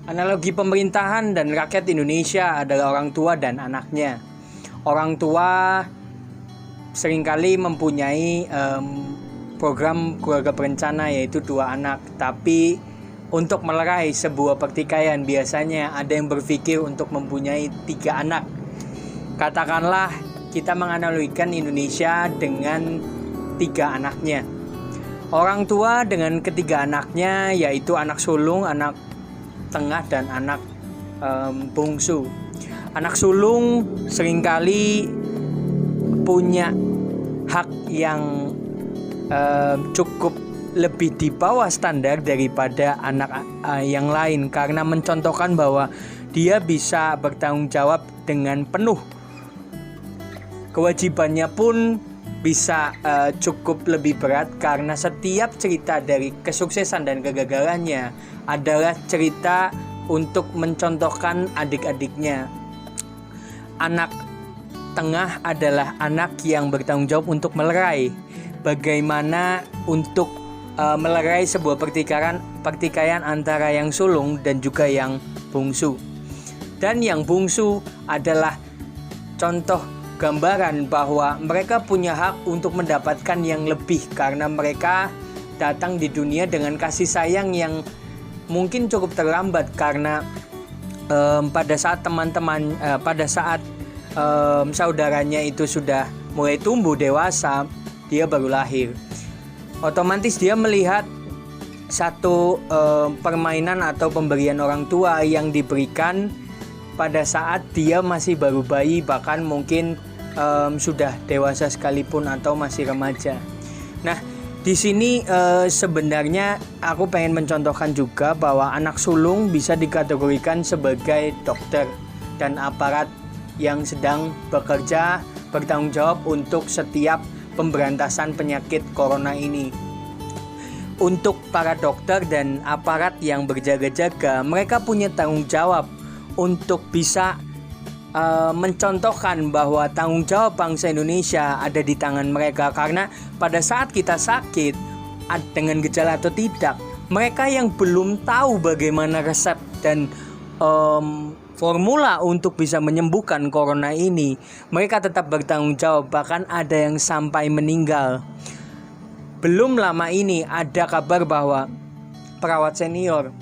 Analogi pemerintahan dan rakyat Indonesia adalah orang tua dan anaknya. Orang tua seringkali mempunyai program keluarga berencana, yaitu 2 anak. Tapi untuk melerai sebuah pertikaian biasanya ada yang berpikir untuk mempunyai 3 anak. Katakanlah kita menganalogikan Indonesia dengan 3 anaknya. Orang tua dengan ketiga anaknya, yaitu anak sulung, anak tengah, dan anak bungsu. Anak sulung seringkali punya hak yang cukup lebih di bawah standar daripada anak yang lain, karena mencontohkan bahwa dia bisa bertanggung jawab dengan penuh. Kewajibannya pun bisa cukup lebih berat, karena setiap cerita dari kesuksesan dan kegagalannya adalah cerita untuk mencontohkan adik-adiknya. Anak tengah adalah anak yang bertanggung jawab untuk melerai. Bagaimana untuk melerai sebuah pertikaian antara yang sulung dan juga yang bungsu. Dan yang bungsu adalah contoh gambaran bahwa mereka punya hak untuk mendapatkan yang lebih, karena mereka datang di dunia dengan kasih sayang yang mungkin cukup terlambat, karena pada saat saudaranya itu sudah mulai tumbuh dewasa, dia baru lahir. Otomatis dia melihat satu permainan atau pemberian orang tua yang diberikan pada saat dia masih baru bayi, bahkan mungkin sudah dewasa sekalipun atau masih remaja. Nah, di sini sebenarnya aku pengen mencontohkan juga bahwa anak sulung bisa dikategorikan sebagai dokter dan aparat yang sedang bekerja bertanggung jawab untuk setiap pemberantasan penyakit corona ini. Untuk para dokter dan aparat yang berjaga-jaga, mereka punya tanggung jawab untuk bisa mencontohkan bahwa tanggung jawab bangsa Indonesia ada di tangan mereka, karena pada saat kita sakit dengan gejala atau tidak, mereka yang belum tahu bagaimana resep dan formula untuk bisa menyembuhkan corona ini, mereka tetap bertanggung jawab, bahkan ada yang sampai meninggal. Belum lama ini ada kabar bahwa perawat senior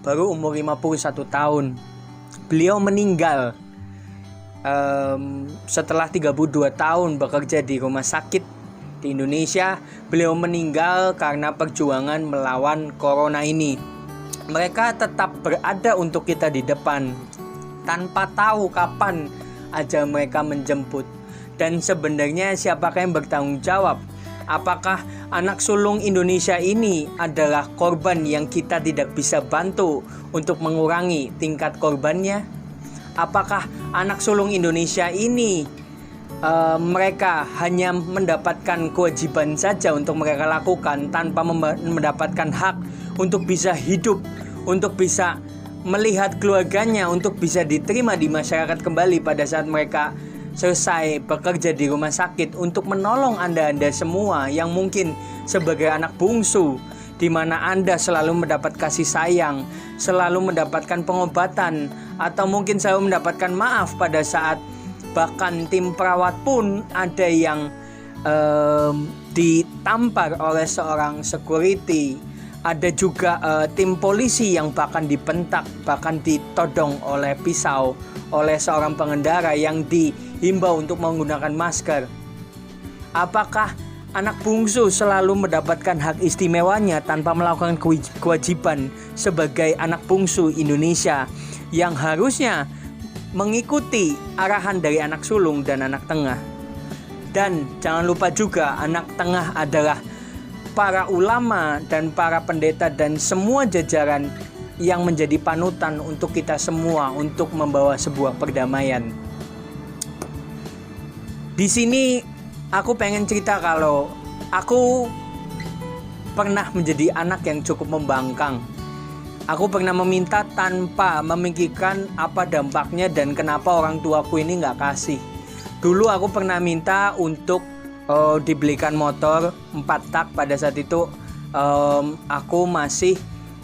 baru umur 51 tahun, beliau meninggal setelah 32 tahun bekerja di rumah sakit di Indonesia. Beliau meninggal karena perjuangan melawan corona ini. Mereka tetap berada untuk kita di depan tanpa tahu kapan aja mereka menjemput. Dan sebenarnya siapakah yang bertanggung jawab? Apakah anak sulung Indonesia ini adalah korban yang kita tidak bisa bantu untuk mengurangi tingkat korbannya? Apakah anak sulung Indonesia ini mereka hanya mendapatkan kewajiban saja untuk mereka lakukan tanpa mendapatkan hak untuk bisa hidup, untuk bisa melihat keluarganya, untuk bisa diterima di masyarakat kembali pada saat mereka selesai bekerja di rumah sakit, untuk menolong Anda semua yang mungkin sebagai anak bungsu, di mana Anda selalu mendapat kasih sayang, selalu mendapatkan pengobatan, atau mungkin selalu mendapatkan maaf pada saat bahkan tim perawat pun ada yang ditampar oleh seorang security. Ada juga tim polisi yang bahkan dibentak, bahkan ditodong oleh pisau oleh seorang pengendara yang dihimbau untuk menggunakan masker. Apakah anak bungsu selalu mendapatkan hak istimewanya tanpa melakukan kewajiban sebagai anak bungsu Indonesia yang harusnya mengikuti arahan dari anak sulung dan anak tengah? Dan jangan lupa juga, anak tengah adalah para ulama dan para pendeta dan semua jajaran yang menjadi panutan untuk kita semua untuk membawa sebuah perdamaian. Di sini aku pengen cerita kalau aku pernah menjadi anak yang cukup membangkang. Aku pernah meminta tanpa memikirkan apa dampaknya dan kenapa orang tuaku ini gak kasih. Dulu aku pernah minta untuk dibelikan motor 4 tak. Pada saat itu aku masih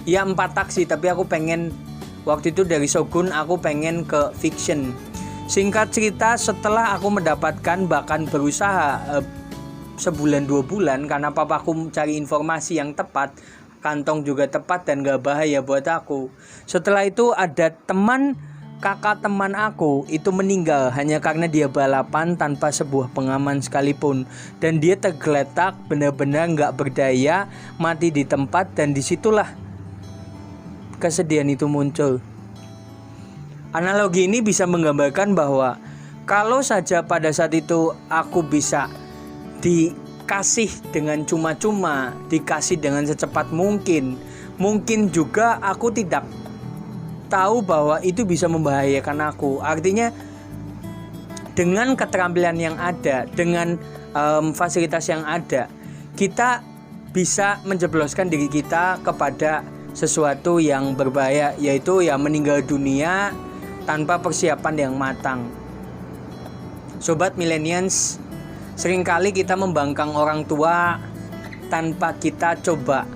4 tak sih, tapi aku pengen Waktu itu dari Shogun aku pengen ke fiction. Singkat cerita, setelah aku mendapatkan, bahkan berusaha sebulan 2 bulan, karena papaku cari informasi yang tepat, kantong juga tepat dan gak bahaya buat aku. Setelah itu ada kakak teman aku itu meninggal hanya karena dia balapan tanpa sebuah pengaman sekalipun, dan dia tergeletak benar-benar gak berdaya, mati di tempat. Dan disitulah kesedihan itu muncul. Analogi ini bisa menggambarkan bahwa kalau saja pada saat itu aku bisa dikasih dengan cuma-cuma, dikasih dengan secepat mungkin juga aku tidak tahu bahwa itu bisa membahayakan aku. Artinya dengan keterampilan yang ada, dengan fasilitas yang ada, kita bisa menjebloskan diri kita kepada sesuatu yang berbahaya, yaitu ya meninggal dunia tanpa persiapan yang matang. Sobat millennials, seringkali kita membangkang orang tua tanpa kita coba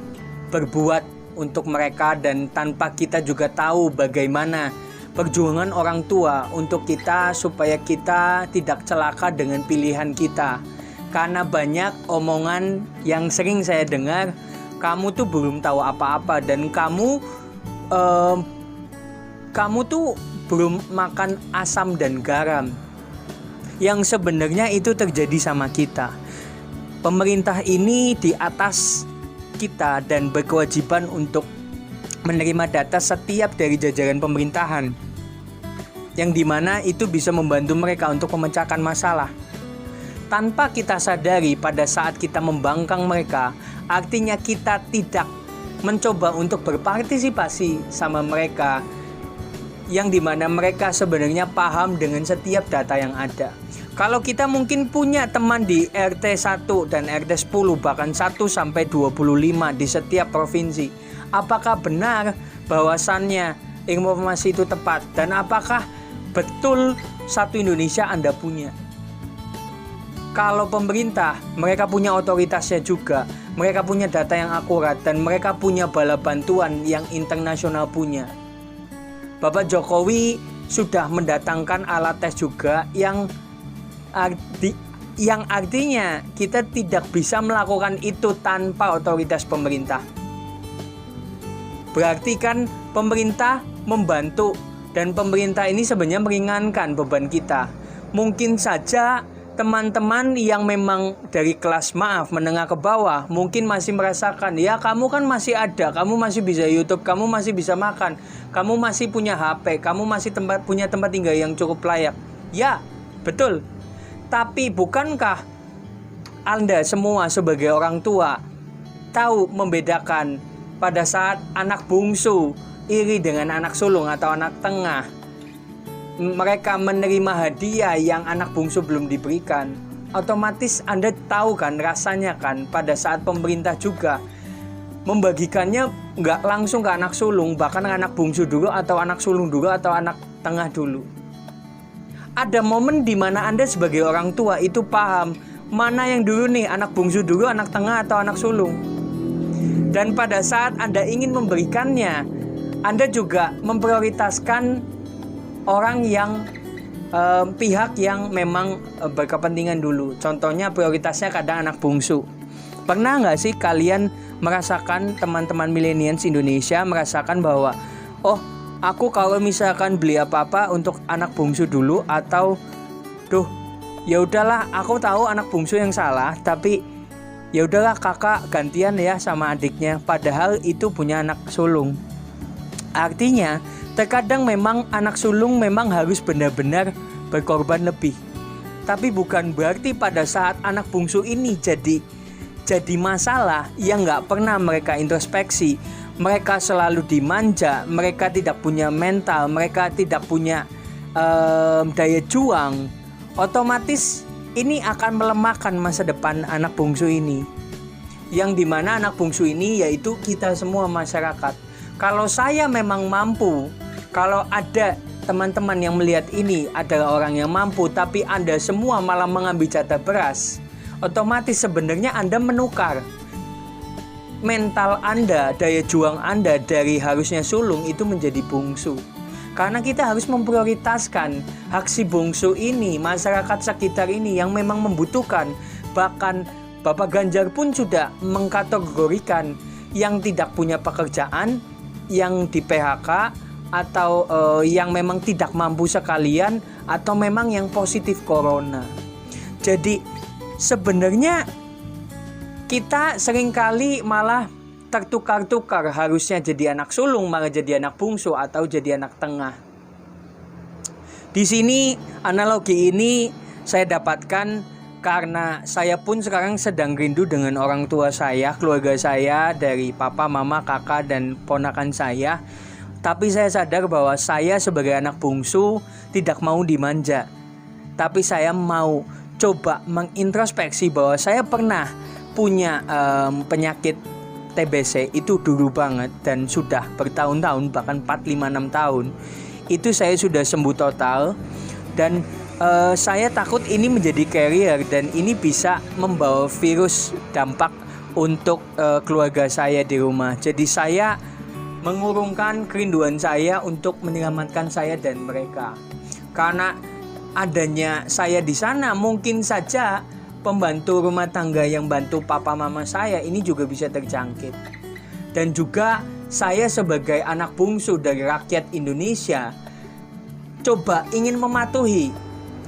berbuat untuk mereka, dan tanpa kita juga tahu bagaimana perjuangan orang tua untuk kita supaya kita tidak celaka dengan pilihan kita. Karena banyak omongan yang sering saya dengar, kamu tuh belum tahu apa-apa, dan kamu tuh belum makan asam dan garam. Yang sebenarnya itu terjadi sama kita. Pemerintah ini di atas kita dan berkewajiban untuk menerima data setiap dari jajaran pemerintahan, yang dimana itu bisa membantu mereka untuk memecahkan masalah. Tanpa kita sadari, pada saat kita membangkang mereka, artinya kita tidak mencoba untuk berpartisipasi sama mereka, yang dimana mereka sebenarnya paham dengan setiap data yang ada. Kalau kita mungkin punya teman di RT 1 dan RT 10, bahkan 1-25 di setiap provinsi, apakah benar bahwasannya informasi itu tepat? Dan apakah betul satu Indonesia Anda punya? Kalau pemerintah, mereka punya otoritasnya juga, mereka punya data yang akurat, dan mereka punya bala bantuan yang internasional punya. Bapak Jokowi sudah mendatangkan alat tes juga yang artinya kita tidak bisa melakukan itu tanpa otoritas pemerintah. Berarti kan pemerintah membantu, dan pemerintah ini sebenarnya meringankan beban kita. Mungkin saja teman-teman yang memang dari kelas menengah ke bawah mungkin masih merasakan, ya kamu kan masih ada, kamu masih bisa YouTube, kamu masih bisa makan, kamu masih punya HP, kamu masih punya tempat tinggal yang cukup layak. Ya, betul. Tapi bukankah Anda semua sebagai orang tua tahu membedakan pada saat anak bungsu iri dengan anak sulung atau anak tengah, mereka menerima hadiah yang anak bungsu belum diberikan? Otomatis Anda tahu kan rasanya kan, pada saat pemerintah juga membagikannya nggak langsung ke anak sulung, bahkan anak bungsu dulu atau anak sulung dulu atau anak tengah dulu. Ada momen di mana Anda sebagai orang tua itu paham mana yang dulu nih, anak bungsu dulu, anak tengah atau anak sulung. Dan pada saat Anda ingin memberikannya, Anda juga memprioritaskan orang yang pihak yang memang berkepentingan dulu. Contohnya prioritasnya kadang anak bungsu. Pernah nggak sih kalian merasakan, teman-teman millennials Indonesia merasakan bahwa aku kalau misalkan beli apa-apa untuk anak bungsu dulu, atau ya udahlah aku tahu anak bungsu yang salah, tapi ya udahlah kakak gantian ya sama adiknya, padahal itu punya anak sulung. Artinya terkadang memang anak sulung memang harus benar-benar berkorban lebih. Tapi bukan berarti pada saat anak bungsu ini jadi masalah yang nggak pernah mereka introspeksi. Mereka selalu dimanja, mereka tidak punya mental, mereka tidak punya daya juang. Otomatis ini akan melemahkan masa depan anak bungsu ini. Yang dimana anak bungsu ini yaitu kita semua masyarakat. Kalau saya memang mampu, kalau ada teman-teman yang melihat ini adalah orang yang mampu, tapi Anda semua malah mengambil jatah beras, otomatis sebenarnya Anda menukar. mental Anda, daya juang Anda dari harusnya sulung itu menjadi bungsu. Karena kita harus memprioritaskan hak si bungsu ini, masyarakat sekitar ini yang memang membutuhkan. Bahkan Bapak Ganjar pun sudah mengkategorikan yang tidak punya pekerjaan, yang di PHK, atau yang memang tidak mampu sekalian, atau memang yang positif corona. Jadi sebenarnya kita seringkali malah tertukar-tukar, harusnya jadi anak sulung malah jadi anak bungsu atau jadi anak tengah. Di sini analogi ini saya dapatkan karena saya pun sekarang sedang rindu dengan orang tua saya, keluarga saya dari papa, mama, kakak, dan ponakan saya. Tapi saya sadar bahwa saya sebagai anak bungsu tidak mau dimanja. Tapi saya mau coba mengintrospeksi bahwa saya pernah punya penyakit TBC itu dulu banget dan sudah bertahun-tahun, bahkan 4, 5, 6 tahun. Itu saya sudah sembuh total dan saya takut ini menjadi carrier dan ini bisa membawa virus dampak untuk keluarga saya di rumah. Jadi saya mengurungkan kerinduan saya untuk menyelamatkan saya dan mereka. Karena adanya saya di sana, mungkin saja pembantu rumah tangga yang bantu papa mama saya ini juga bisa terjangkit. Dan juga saya sebagai anak bungsu dari rakyat Indonesia coba ingin mematuhi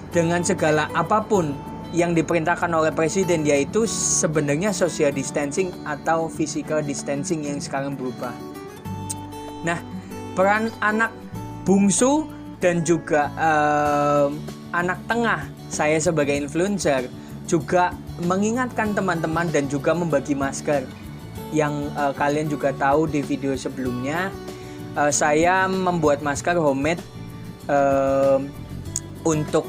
dengan segala apapun yang diperintahkan oleh presiden, yaitu sebenarnya social distancing atau physical distancing yang sekarang berubah. Nah, peran anak bungsu dan juga anak tengah saya sebagai influencer juga mengingatkan teman-teman dan juga membagi masker. Yang kalian juga tahu di video sebelumnya, saya membuat masker homemade untuk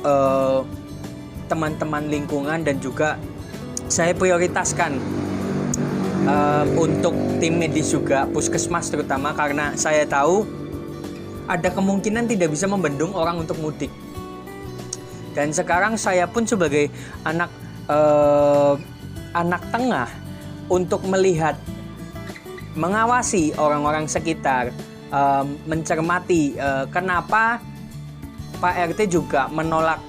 teman-teman lingkungan dan juga saya prioritaskan untuk tim medis juga, puskesmas terutama, karena saya tahu ada kemungkinan tidak bisa membendung orang untuk mudik. Dan sekarang saya pun sebagai anak tengah untuk melihat, mengawasi orang-orang sekitar, mencermati kenapa Pak RT juga menolak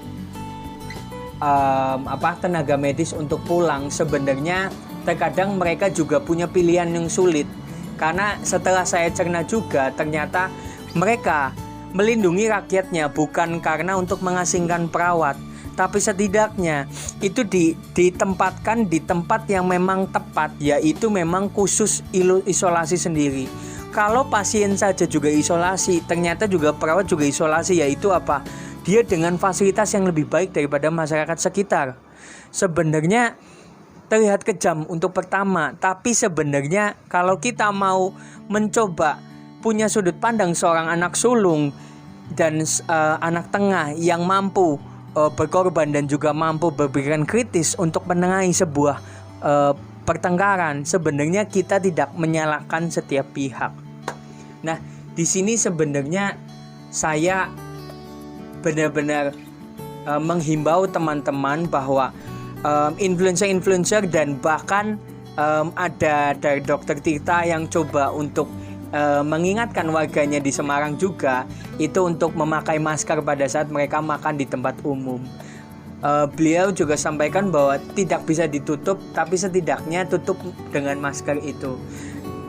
tenaga medis untuk pulang. Sebenarnya terkadang mereka juga punya pilihan yang sulit, karena setelah saya cerna juga ternyata mereka melindungi rakyatnya bukan karena untuk mengasingkan perawat, tapi setidaknya itu ditempatkan di tempat yang memang tepat, yaitu memang khusus isolasi sendiri. Kalau pasien saja juga isolasi, ternyata juga perawat juga isolasi, yaitu apa? Dia dengan fasilitas yang lebih baik daripada masyarakat sekitar. Sebenarnya terlihat kejam untuk pertama, tapi sebenarnya kalau kita mau mencoba punya sudut pandang seorang anak sulung dan anak tengah yang mampu berkorban dan juga mampu berpikiran kritis untuk menengahi sebuah pertengkaran, sebenarnya kita tidak menyalahkan setiap pihak. Nah, di sini sebenarnya saya benar-benar menghimbau teman-teman bahwa influencer dan bahkan ada dari Dokter Tirta yang coba untuk mengingatkan warganya di Semarang juga itu untuk memakai masker pada saat mereka makan di tempat umum. Beliau juga sampaikan bahwa tidak bisa ditutup, tapi setidaknya tutup dengan masker itu.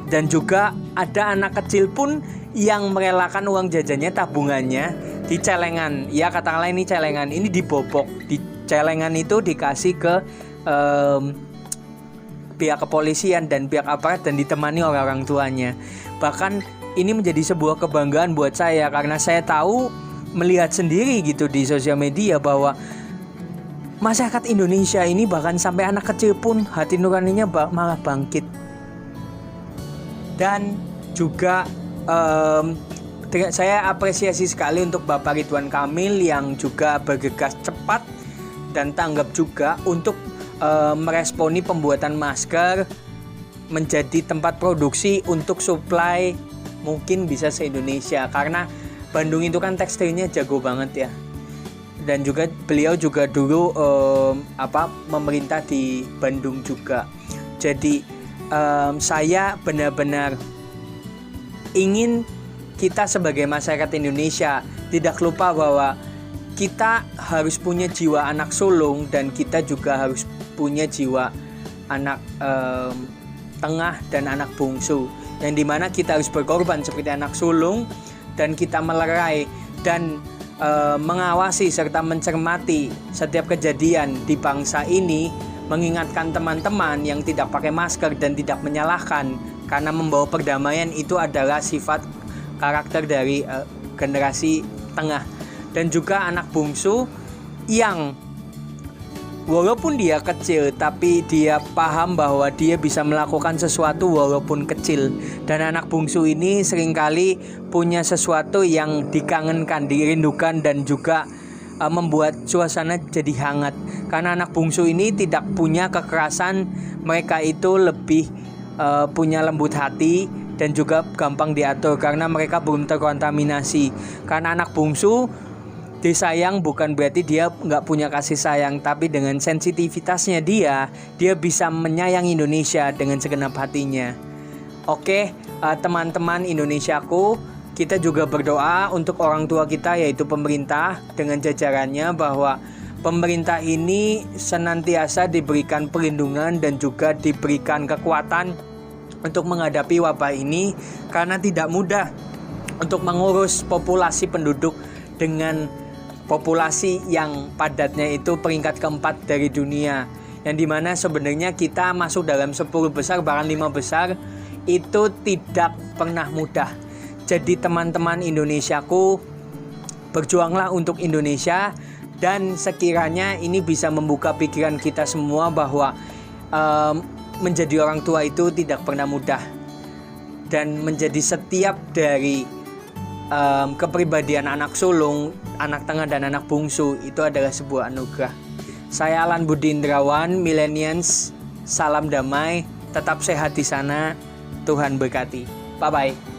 Dan juga ada anak kecil pun yang merelakan uang jajannya, tabungannya di celengan. Ya katakanlah ini celengan, ini dibobok. Di celengan itu dikasih ke pihak kepolisian dan pihak aparat dan ditemani oleh orang tuanya. Bahkan ini menjadi sebuah kebanggaan buat saya karena saya tahu, melihat sendiri gitu di sosial media bahwa masyarakat Indonesia ini bahkan sampai anak kecil pun hati nuraninya malah bangkit. Dan juga saya apresiasi sekali untuk Bapak Ridwan Kamil yang juga bergegas cepat dan tanggap juga untuk meresponi pembuatan masker menjadi tempat produksi untuk supply mungkin bisa se-Indonesia, karena Bandung itu kan tekstilnya jago banget ya. Dan juga beliau juga dulu memerintah di Bandung juga. Jadi saya benar-benar ingin kita sebagai masyarakat Indonesia tidak lupa bahwa kita harus punya jiwa anak sulung dan kita juga harus punya jiwa anak tengah dan anak bungsu, yang dimana kita harus berkorban seperti anak sulung dan kita melerai dan mengawasi serta mencermati setiap kejadian di bangsa ini, mengingatkan teman-teman yang tidak pakai masker dan tidak menyalahkan karena membawa perdamaian itu adalah sifat karakter dari generasi tengah. Dan juga anak bungsu yang walaupun dia kecil tapi dia paham bahwa dia bisa melakukan sesuatu walaupun kecil. Dan anak bungsu ini seringkali punya sesuatu yang dikangenkan, dirindukan dan juga membuat suasana jadi hangat. Karena anak bungsu ini tidak punya kekerasan, mereka itu lebih punya lembut hati dan juga gampang diatur karena mereka belum terkontaminasi. Karena anak bungsu disayang bukan berarti dia nggak punya kasih sayang, tapi dengan sensitivitasnya dia bisa menyayangi Indonesia dengan segenap hatinya. Oke, teman-teman Indonesiaku, kita juga berdoa untuk orang tua kita yaitu pemerintah dengan jajarannya bahwa pemerintah ini senantiasa diberikan perlindungan dan juga diberikan kekuatan untuk menghadapi wabah ini, karena tidak mudah untuk mengurus populasi penduduk dengan populasi yang padatnya itu peringkat keempat dari dunia, yang dimana sebenarnya kita masuk dalam 10 besar bahkan 5 besar itu tidak pernah mudah. Jadi teman-teman Indonesiaku, berjuanglah untuk Indonesia, dan sekiranya ini bisa membuka pikiran kita semua bahwa menjadi orang tua itu tidak pernah mudah, dan menjadi setiap dari kepribadian anak sulung, anak tengah dan anak bungsu itu adalah sebuah anugerah. Saya Alan Budi Indrawan, Millennials, salam damai, tetap sehat di sana, Tuhan berkati. Bye bye.